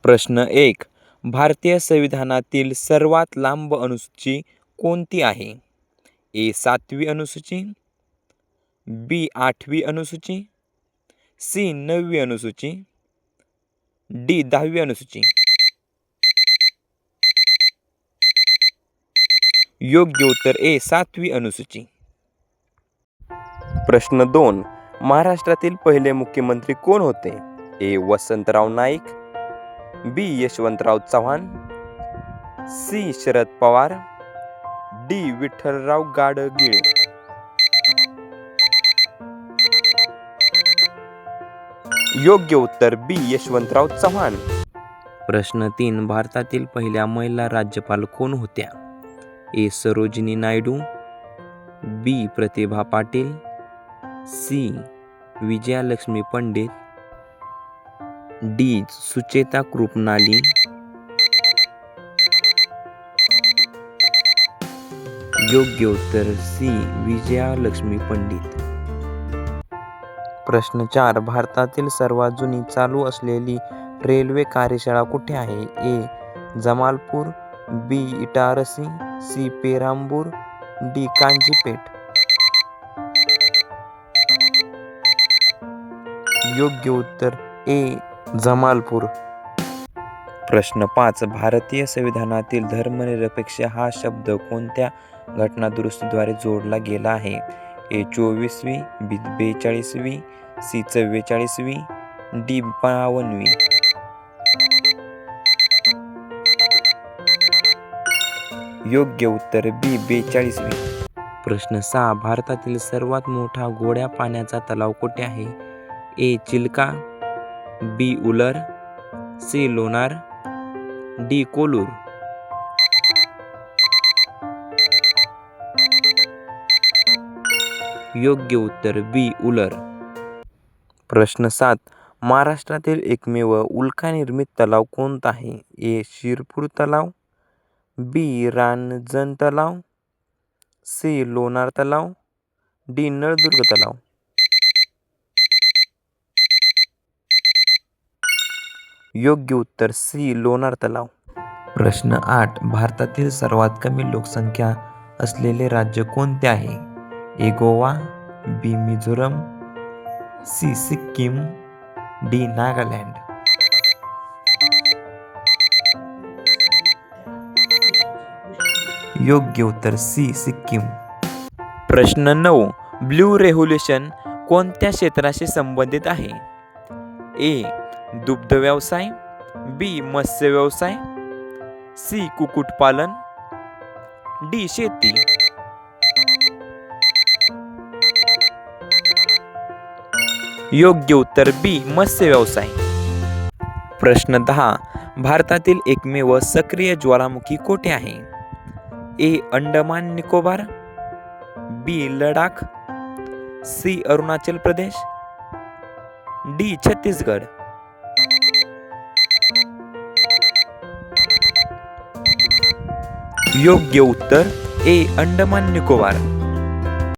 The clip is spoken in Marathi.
प्रश्न 1. भारतीय संविधानातील सर्वात लांब अनुसूची कोणती आहे? ए. 7वी अनुसूची, बी. 8वी अनुसूची, सी. 9वी अनुसूची, डी. 10वी अनुसूची. योग्य उत्तर ए. 7वी अनुसूची. प्रश्न 2. महाराष्ट्रातील पहिले मुख्यमंत्री कोण होते? ए. वसंतराव नाईक, बी. यशवंतराव चव्हाण, सी. शरद पवार, डी. विठ्ठलराव गाडगीळ. योग्य उत्तर बी. यशवंतराव चव्हाण. प्रश्न 3. भारतातील पहिल्या महिला राज्यपाल कोण होत्या? ए. सरोजिनी नायडू, बी. प्रतिभा पाटील, सी. विजयालक्ष्मी पंडित, डी. सुचेता कृपलानी. योग्य उत्तर सी. विजयालक्ष्मी पंडित. प्रश्न 4. भारतातील सर्वात जुनी चालू असलेली रेल्वे कार्यशाळा कुठे आहे? ए. जमालपूर, बी. इटारसी, सी. पेरांबूर, डी. कांजीपेट. योग्य उत्तर ए. जमालपूर. प्रश्न 5. भारतीय संविधानातील धर्मनिरपेक्ष हा शब्द कोणत्या घटनादुरुस्तीद्वारे जोडला गेला आहे? ए. 24वी, बी. 42वी, सी. 44वी, डी. 52वी. योग्य उत्तर बी. 42वी. प्रश्न 6. भारतातील सर्वात मोठा गोड्या पाण्याचा तलाव कुठे आहे? ए. चिल्का, बी. उलर, सी. लोणार, डी. कोलूर. योग्य उत्तर बी. उलर. प्रश्न 7. महाराष्ट्रातील एकमेव उल्कानिर्मित तलाव कोणता आहे? ए. शिरपूर तलाव, बी. रांजण तलाव, सी. लोणार तलाव, डी. नळदुर्ग तलाव. योग्य उत्तर सी. लोणार तलाव. प्रश्न 8. भारतातील सर्वात कमी लोकसंख्या असलेले राज्य कोणते आहे? ए. गोवा, बी. मिझोरम, सी. सिक्कीम, डी. नागालँड. योग्य उत्तर सी. सिक्कीम. प्रश्न 9. ब्लू रेव्होल्यूशन कोणत्या क्षेत्राशी संबंधित आहे? ए. दुग्ध व्यवसाय, बी. मत्स्य व्यवसाय, सी. कुक्कुटपालन, डी. शेती. योग्य उत्तर बी. मत्स्य व्यवसाय. प्रश्न 10. भारतातील एकमेव सक्रिय ज्वालामुखी कोठे आहे? ए. अंदमान निकोबार, बी. लडाख, सी. अरुणाचल प्रदेश, डी. छत्तीसगड. योग्य उत्तर ए. अंदमान निकोबार.